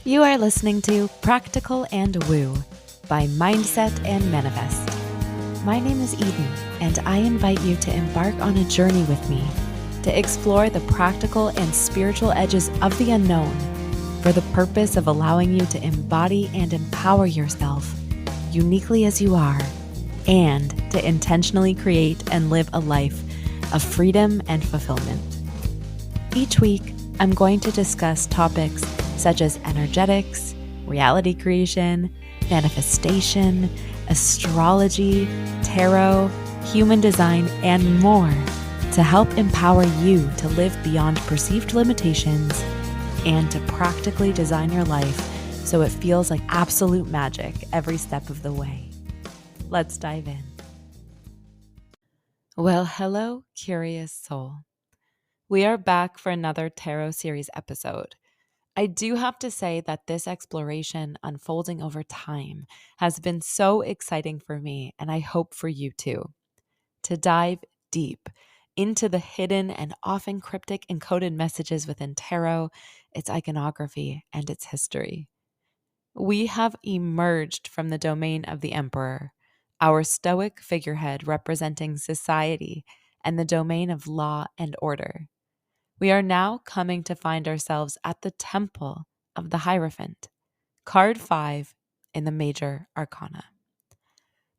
You are listening to Practical and Woo by Mindset and Manifest. My name is Eden, and I invite you to embark on a journey with me to explore the practical and spiritual edges of the unknown for the purpose of allowing you to embody and empower yourself uniquely as you are, and to intentionally create and live a life of freedom and fulfillment. Each week, I'm going to discuss topics such as energetics, reality creation, manifestation, astrology, tarot, human design, and more to help empower you to live beyond perceived limitations and to practically design your life so it feels like absolute magic every step of the way. Let's dive in. Well, hello, curious soul. We are back for another tarot series episode. I do have to say that this exploration unfolding over time has been so exciting for me, and I hope for you too, to dive deep into the hidden and often cryptic encoded messages within tarot, its iconography, and its history. We have emerged from the domain of the Emperor, our stoic figurehead representing society and the domain of law and order. We are now coming to find ourselves at the temple of the Hierophant, card 5 in the major arcana.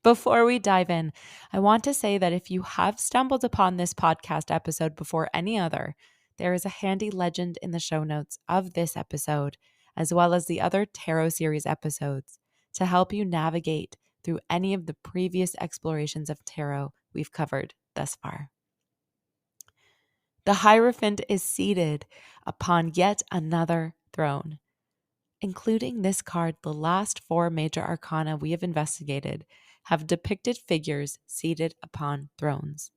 Before we dive in, I want to say that if you have stumbled upon this podcast episode before any other, there is a handy legend in the show notes of this episode, as well as the other tarot series episodes, to help you navigate through any of the previous explorations of tarot we've covered thus far. The Hierophant is seated upon yet another throne. Including this card, the last 4 major arcana we have investigated have depicted figures seated upon thrones.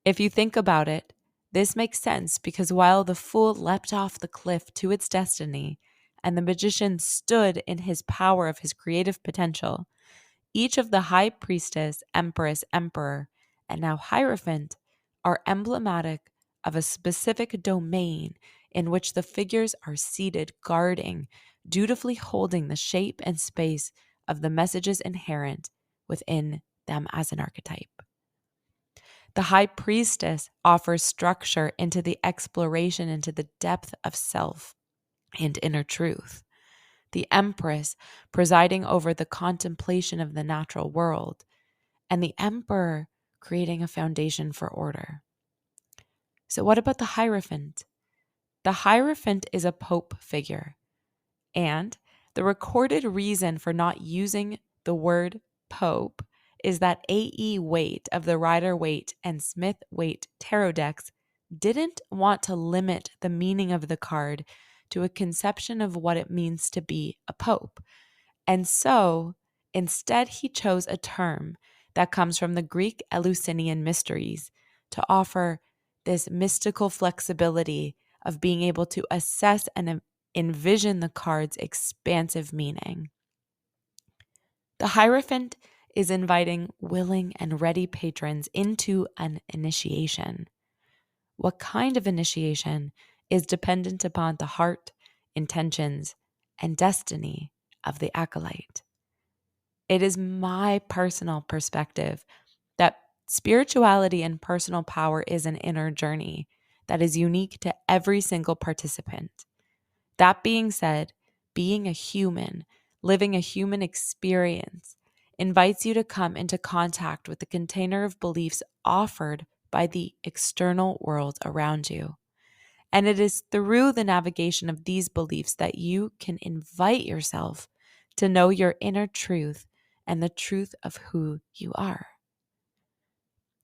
If you think about it, this makes sense because while the fool leapt off the cliff to its destiny and the magician stood in his power of his creative potential, each of the high priestess, empress, emperor, and now Hierophant are emblematic of a specific domain in which the figures are seated guarding, dutifully holding the shape and space of the messages inherent within them as an archetype. The high priestess offers structure into the exploration into the depth of self and inner truth. The empress presiding over the contemplation of the natural world, and the emperor creating a foundation for order. So what about the Hierophant? The Hierophant is a pope figure, and the recorded reason for not using the word pope is that A.E. Waite of the Rider-Waite and Smith-Waite tarot decks didn't want to limit the meaning of the card to a conception of what it means to be a pope. And so, instead, he chose a term that comes from the Greek Eleusinian mysteries to offer this mystical flexibility of being able to assess and envision the card's expansive meaning. The Hierophant is inviting willing and ready patrons into an initiation. What kind of initiation is dependent upon the heart, intentions, and destiny of the acolyte. It is my personal perspective that spirituality and personal power is an inner journey that is unique to every single participant. That being said, being a human, living a human experience, invites you to come into contact with the container of beliefs offered by the external world around you. And it is through the navigation of these beliefs that you can invite yourself to know your inner truth and the truth of who you are.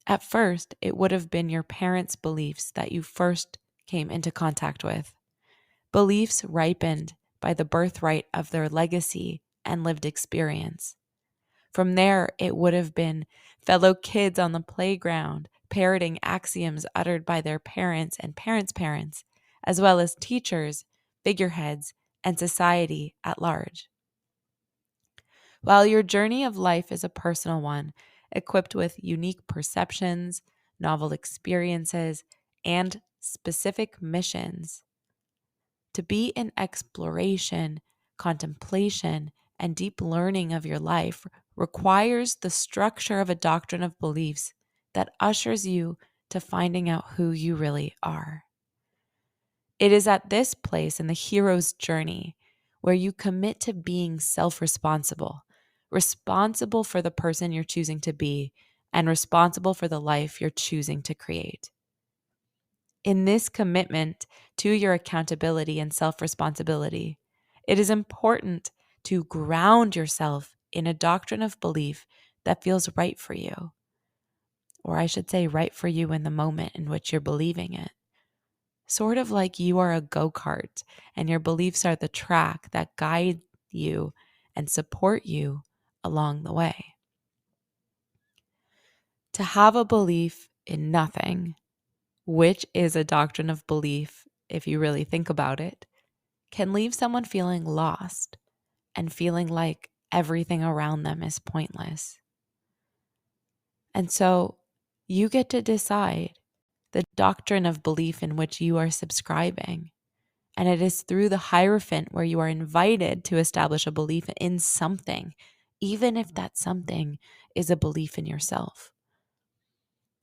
At first, it would have been your parents' beliefs that you first came into contact with. Beliefs ripened by the birthright of their legacy and lived experience. From there, it would have been fellow kids on the playground parroting axioms uttered by their parents and parents' parents, as well as teachers, figureheads, and society at large. While your journey of life is a personal one, equipped with unique perceptions, novel experiences, and specific missions, to be in exploration contemplation, and deep learning of your life requires the structure of a doctrine of beliefs that ushers you to finding out who you really are. It is at this place in the hero's journey where you commit to being self-responsible, responsible for the person you're choosing to be, and responsible for the life you're choosing to create. In this commitment to your accountability and self-responsibility, it is important to ground yourself in a doctrine of belief that feels right for you. Or I should say, right for you in the moment in which you're believing it. Sort of like you are a go-kart and your beliefs are the track that guide you and support you along the way. To have a belief in nothing, which is a doctrine of belief, if you really think about it, can leave someone feeling lost and feeling like everything around them is pointless. And so you get to decide the doctrine of belief in which you are subscribing. And it is through the Hierophant where you are invited to establish a belief in something, even if that something is a belief in yourself.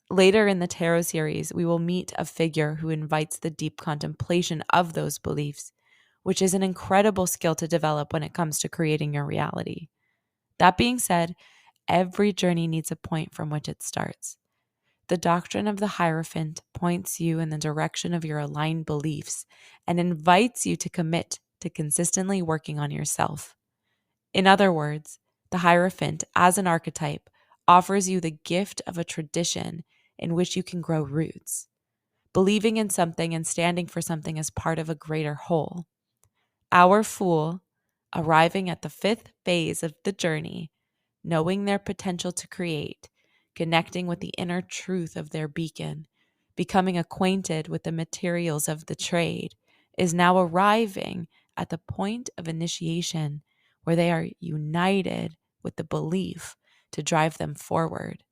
Later in the tarot series, we will meet a figure who invites the deep contemplation of those beliefs, which is an incredible skill to develop when it comes to creating your reality. That being said, every journey needs a point from which it starts. The doctrine of the Hierophant points you in the direction of your aligned beliefs and invites you to commit to consistently working on yourself. In other words, the Hierophant, as an archetype, offers you the gift of a tradition in which you can grow roots, believing in something and standing for something as part of a greater whole. Our Fool, arriving at the 5th phase of the journey, knowing their potential to create, connecting with the inner truth of their beacon, becoming acquainted with the materials of the trade, is now arriving at the point of initiation where they are united with the belief to drive them forward,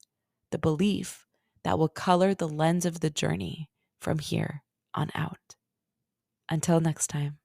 the belief that will color the lens of the journey from here on out. Until next time.